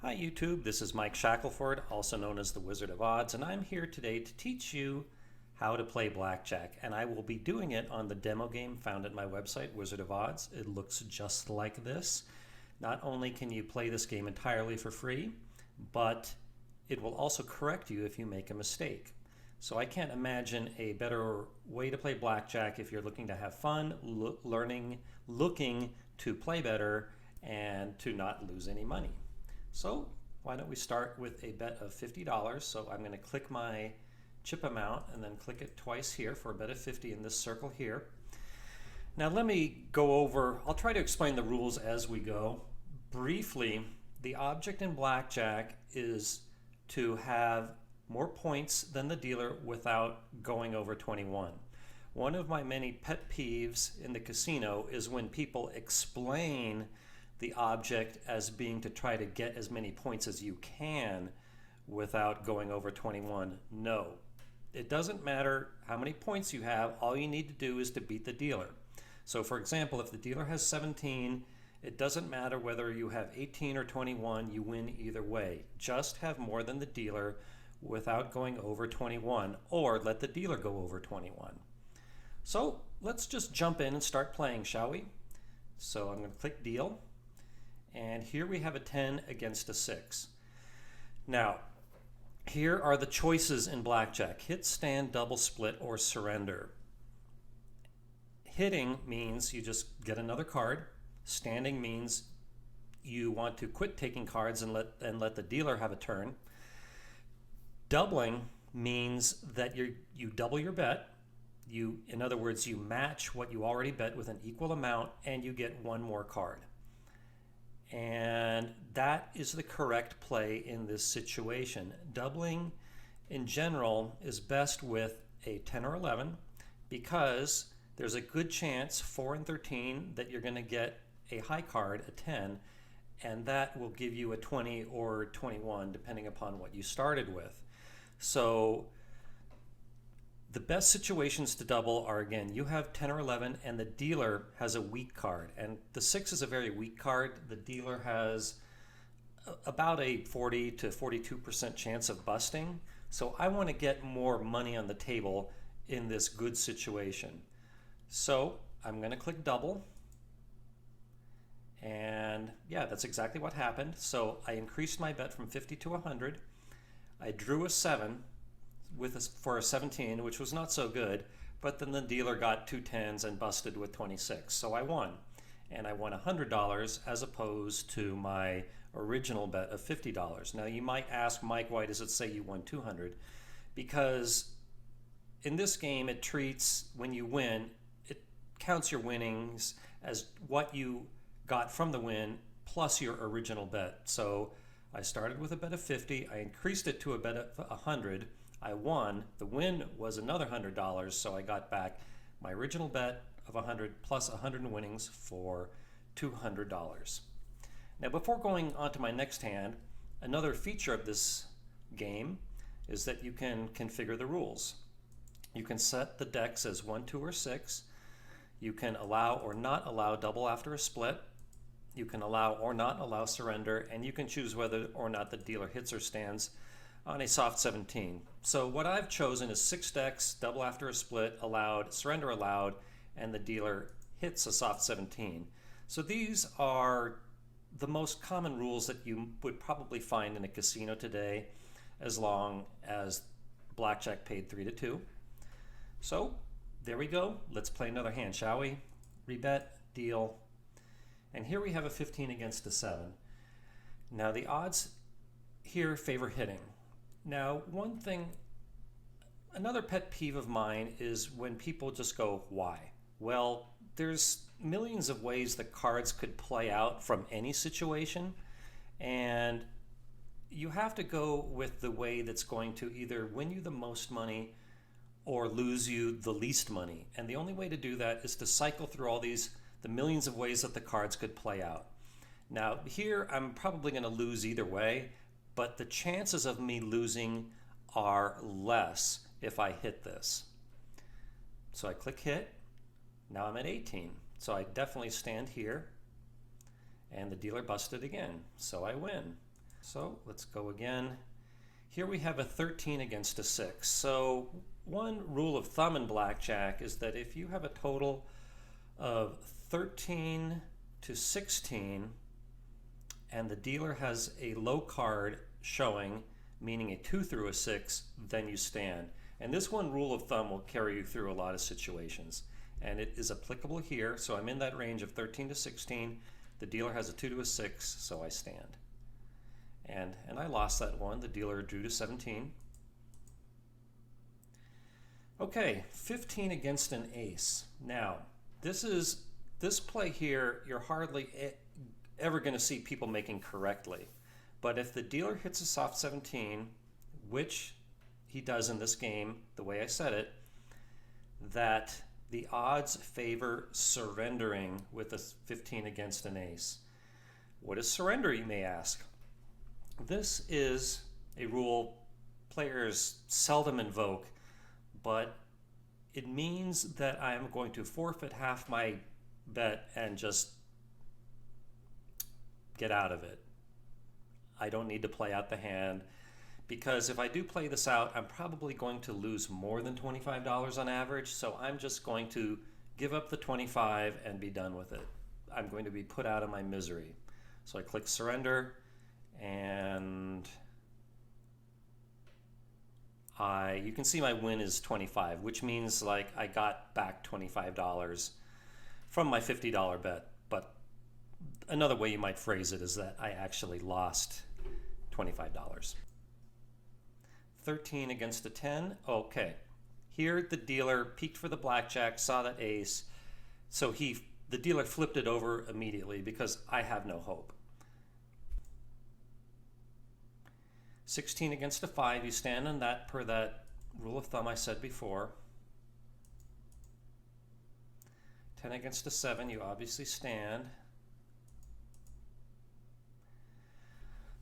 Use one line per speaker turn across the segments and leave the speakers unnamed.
Hi YouTube, this is Mike Shackelford, also known as the Wizard of Odds, and I'm here today to teach you how to play blackjack. And I will be doing it on the demo game found at my website, Wizard of Odds. It looks just like this. Not only can you play this game entirely for free, but it will also correct you if you make a mistake. So I can't imagine a better way to play blackjack if you're looking to have fun, looking to play better, and to not lose any money. So why don't we start with a bet of $50. So I'm going to click my chip amount and then click it twice here for a bet of 50 in this circle here. Now let me go over, I'll try to explain the rules as we go. Briefly, the object in blackjack is to have more points than the dealer without going over 21. One of my many pet peeves in the casino is when people explain the object as being to try to get as many points as you can without going over 21. No, it doesn't matter how many points you have. All you need to do is to beat the dealer. So for example, if the dealer has 17, it doesn't matter whether you have 18 or 21, you win either way. Just have more than the dealer without going over 21, or let the dealer go over 21. So let's just jump in and start playing, shall we? So I'm going to click deal. And here we have a 10 against a 6. Now, here are the choices in blackjack: hit, stand, double, split, or surrender. Hitting means you just get another card. Standing means you want to quit taking cards and let the dealer have a turn. Doubling means that you double your bet. In other words, you match what you already bet with an equal amount and you get one more card. And that is the correct play in this situation. Doubling in general is best with a 10 or 11 because there's a good chance 4 and 13 that you're going to get a high card, a 10, and that will give you a 20 or 21 depending upon what you started with. So the best situations to double are, again, you have 10 or 11 and the dealer has a weak card. And the 6 is a very weak card. The dealer has about a 40 to 42% chance of busting. So I want to get more money on the table in this good situation. So I'm going to click double. And yeah, that's exactly what happened. So I increased my bet from 50 to 100. I drew a 7 for a 17, which was not so good, but then the dealer got 2 10s and busted with 26. So I won, and I won $100 as opposed to my original bet of $50. Now you might ask, Mike, why does it say you won 200? Because in this game it treats, when you win, it counts your winnings as what you got from the win plus your original bet. So I started with a bet of 50, I increased it to a bet of 100, I won. The win was another $100, so I got back my original bet of 100 plus 100 winnings for $200. Now before going on to my next hand, another feature of this game is that you can configure the rules. You can set the decks as 1, 2, or 6. You can allow or not allow double after a split. You can allow or not allow surrender, and you can choose whether or not the dealer hits or stands on a soft 17. So what I've chosen is 6 decks, double after a split allowed, surrender allowed, and the dealer hits a soft 17. So these are the most common rules that you would probably find in a casino today, as long as blackjack paid 3 to 2. So there we go. Let's play another hand, shall we? Rebet, deal. And here we have a 15 against a 7. Now the odds here favor hitting. Now another pet peeve of mine is when people just go, why? Well, there's millions of ways the cards could play out from any situation, and you have to go with the way that's going to either win you the most money or lose you the least money. And the only way to do that is to cycle through the millions of ways that the cards could play out. Now here I'm probably going to lose either way, but the chances of me losing are less if I hit this. So I click hit. Now I'm at 18. So I definitely stand here, and the dealer busted again. So I win. So let's go again. Here we have a 13 against a 6. So one rule of thumb in blackjack is that if you have a total of 13 to 16 and the dealer has a low card showing, meaning a 2 through a 6, then you stand. And this one rule of thumb will carry you through a lot of situations. And it is applicable here. So I'm in that range of 13 to 16. The dealer has a 2 to a 6, so I stand. And I lost that one. The dealer drew to 17. Okay, 15 against an ace. Now, this play here, you're hardly ever going to see people making correctly. But if the dealer hits a soft 17, which he does in this game, the way I said it, that the odds favor surrendering with a 15 against an ace. What is surrender, you may ask? This is a rule players seldom invoke, but it means that I'm going to forfeit half my bet and just get out of it. I don't need to play out the hand, because if I do play this out, I'm probably going to lose more than $25 on average, so I'm just going to give up the 25 and be done with it. I'm going to be put out of my misery. So I click surrender, and you can see my win is 25, which means like I got back $25 from my $50 bet. But another way you might phrase it is that I actually lost $25. 13 against a 10. Okay, here the dealer peeked for the blackjack, saw that ace, so the dealer flipped it over immediately because I have no hope. 16 against a 5, you stand on that per that rule of thumb I said before. 10 against a 7, you obviously stand.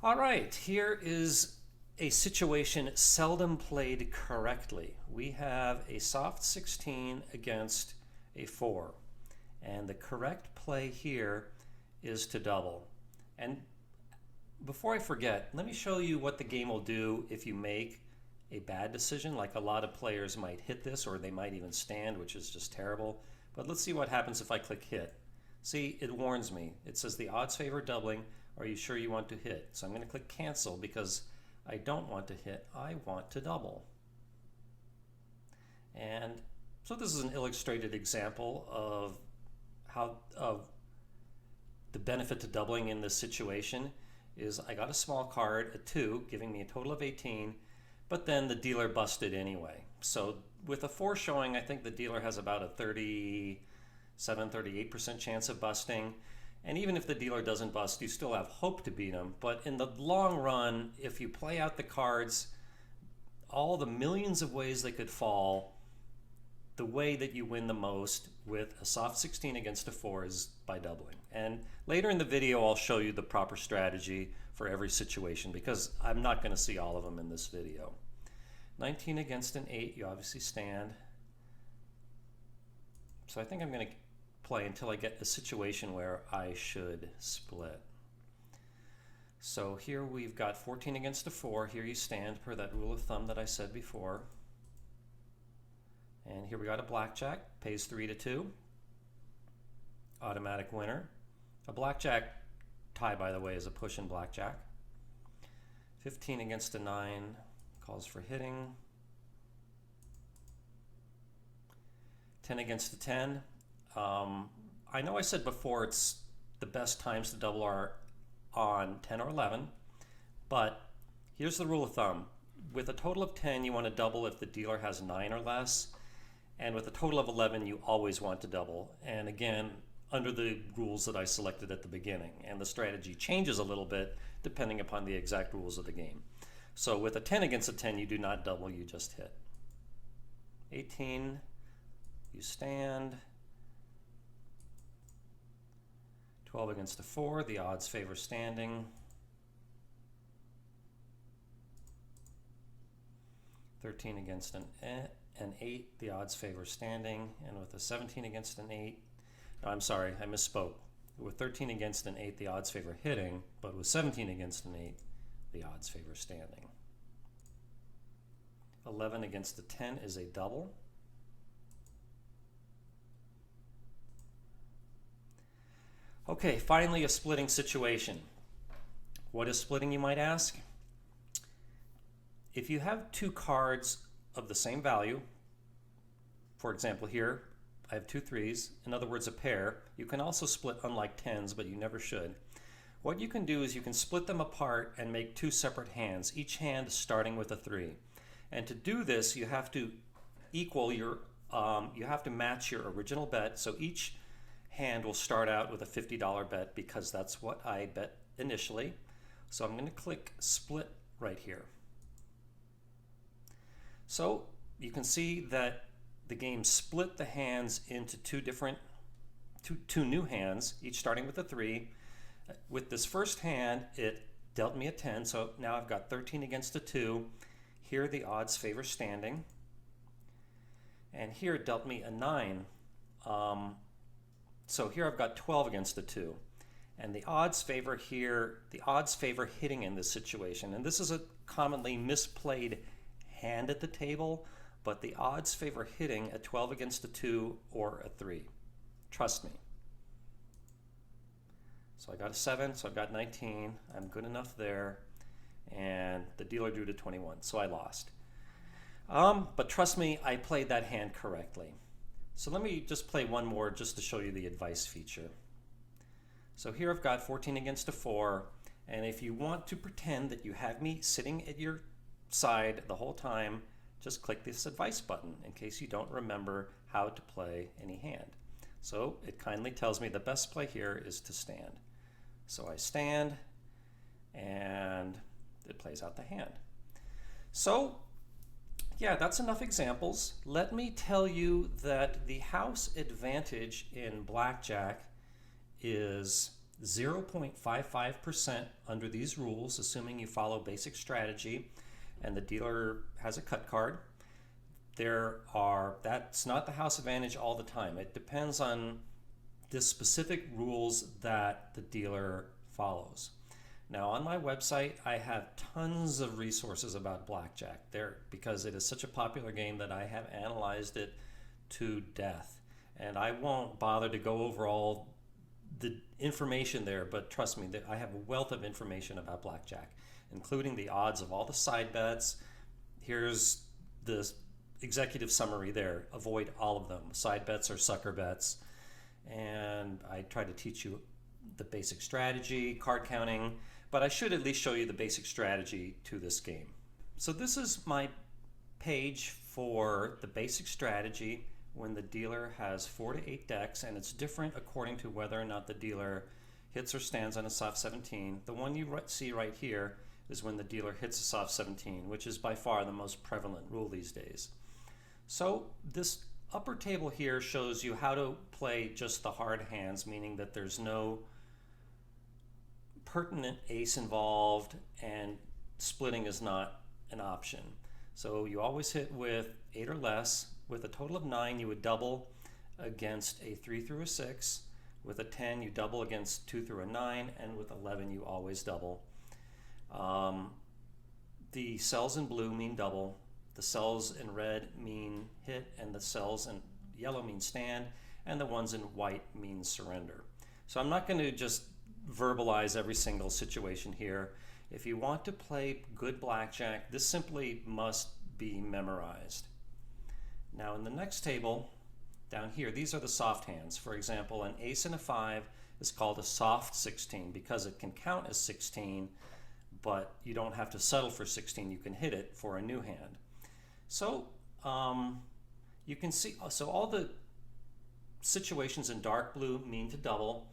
All right, here is a situation seldom played correctly. We have a soft 16 against a 4, and the correct play here is to double. And before I forget, let me show you what the game will do if you make a bad decision. Like a lot of players might hit this, or they might even stand, which is just terrible. But let's see what happens if I click hit. See, it warns me. It says the odds favor doubling. Are you sure you want to hit? So I'm going to click cancel because I don't want to hit. I want to double. And so this is an illustrated example of the benefit to doubling in this situation is I got a small card, a 2, giving me a total of 18, but then the dealer busted anyway. So with a 4 showing, I think the dealer has about a 38% chance of busting. And even if the dealer doesn't bust, you still have hope to beat him. But in the long run, if you play out the cards, all the millions of ways they could fall, the way that you win the most with a soft 16 against a 4 is by doubling. And later in the video, I'll show you the proper strategy for every situation because I'm not going to see all of them in this video. 19 against an 8, you obviously stand. So I think I'm going to play until I get a situation where I should split. So here we've got 14 against a 4. Here you stand per that rule of thumb that I said before. And here we got a blackjack, pays 3 to 2. Automatic winner. A blackjack tie, by the way, is a push in blackjack. 15 against a 9, calls for hitting. 10 against a 10. I know I said before it's the best times to double are on 10 or 11, but here's the rule of thumb. With a total of 10, you want to double if the dealer has 9 or less, and with a total of 11, you always want to double. And again, under the rules that I selected at the beginning, and the strategy changes a little bit depending upon the exact rules of the game. So with a 10 against a 10, you do not double, you just hit. 18, you stand. 12 against a 4, the odds favor standing. 13 against an 8, the odds favor standing. And with a 17 against an 8, no, I'm sorry, I misspoke. With 13 against an 8, the odds favor hitting, but with 17 against an 8, the odds favor standing. 11 against the 10 is a double. Okay, finally a splitting situation. What is splitting, you might ask? If you have two cards of the same value, for example here, I have two threes, in other words a pair. You can also split unlike tens, but you never should. What you can do is you can split them apart and make two separate hands, each hand starting with a 3. And to do this, you have to equal your, you have to match your original bet. So each hand will start out with a $50 bet because that's what I bet initially. So I'm going to click split right here. So you can see that the game split the hands into two new hands, each starting with a 3. With this first hand, it dealt me a 10, so now I've got 13 against a 2. Here the odds favor standing. And here it dealt me a 9. So here I've got 12 against a 2. And the odds favor here, the odds favor hitting in this situation. And this is a commonly misplayed hand at the table, but the odds favor hitting a 12 against a 2 or a 3. Trust me. So I got a 7, so I've got 19. I'm good enough there. And the dealer drew to 21, so I lost. But trust me, I played that hand correctly. So let me just play one more just to show you the advice feature. So here I've got 14 against a 4, and if you want to pretend that you have me sitting at your side the whole time, just click this advice button in case you don't remember how to play any hand. So it kindly tells me the best play here is to stand. So I stand, and it plays out the hand. So yeah, that's enough examples. Let me tell you that the house advantage in blackjack is 0.55% under these rules, assuming you follow basic strategy and the dealer has a cut card. That's not the house advantage all the time. It depends on the specific rules that the dealer follows. Now on my website, I have tons of resources about blackjack there because it is such a popular game that I have analyzed it to death. And I won't bother to go over all the information there, but trust me, that I have a wealth of information about blackjack, including the odds of all the side bets. Here's the executive summary there. Avoid all of them. Side bets are sucker bets. And I try to teach you the basic strategy, card counting, but I should at least show you the basic strategy to this game. So this is my page for the basic strategy when the dealer has 4 to 8 decks, and it's different according to whether or not the dealer hits or stands on a soft 17. The one you see right here is when the dealer hits a soft 17, which is by far the most prevalent rule these days. So this upper table here shows you how to play just the hard hands, meaning that there's no pertinent ace involved and splitting is not an option. So you always hit with 8 or less. With a total of 9, you would double against a 3 through a 6. With a 10, you double against 2 through a 9, and with 11, you always double. The cells in blue mean double. The cells in red mean hit, and the cells in yellow mean stand, and the ones in white mean surrender. So I'm not going to just verbalize every single situation here. If you want to play good blackjack, this simply must be memorized. Now in the next table, down here, these are the soft hands. For example, an ace and a 5 is called a soft 16 because it can count as 16, but you don't have to settle for 16. You can hit it for a new hand. So you can see, so all the situations in dark blue mean to double,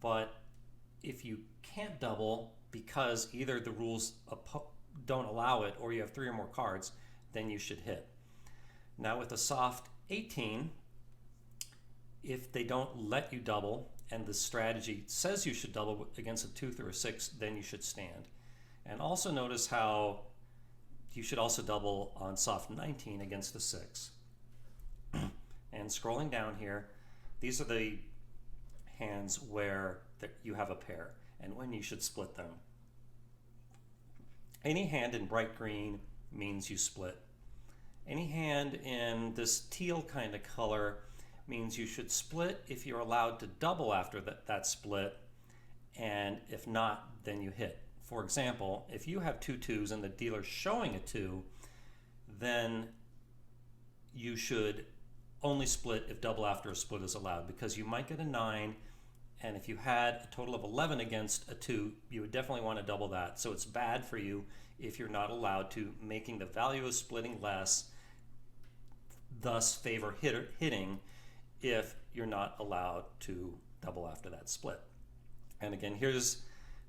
but if you can't double because either the rules don't allow it or you have 3 or more cards, then you should hit. Now with a soft 18, if they don't let you double and the strategy says you should double against a 2 through a 6, then you should stand. And also notice how you should also double on soft 19 against a 6. And scrolling down here, these are the hands where you have a pair and when you should split them. Any hand in bright green means you split. Any hand in this teal kind of color means you should split if you're allowed to double after that split, and if not, then you hit. For example, if you have 2 2s and the dealer's showing a 2, then you should only split if double after a split is allowed, because you might get a 9, and if you had a total of 11 against a 2, you would definitely want to double that. So it's bad for you if you're not allowed to, making the value of splitting less, thus favor hitting if you're not allowed to double after that split. And again, here's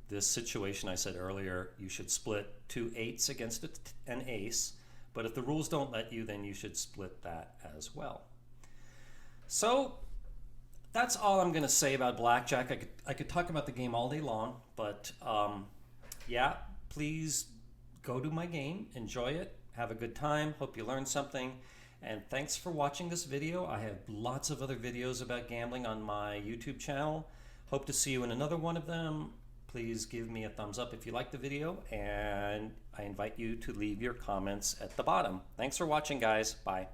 this situation I said earlier. You should split 2 8s against an ace, but if the rules don't let you, then you should split that as well. So that's all I'm going to say about blackjack. I could talk about the game all day long, but yeah, please go to my game, enjoy it, have a good time, hope you learned something, and thanks for watching this video. I have lots of other videos about gambling on my YouTube channel. Hope to see you in another one of them. Please give me a thumbs up if you like the video, and I invite you to leave your comments at the bottom. Thanks for watching, guys. Bye.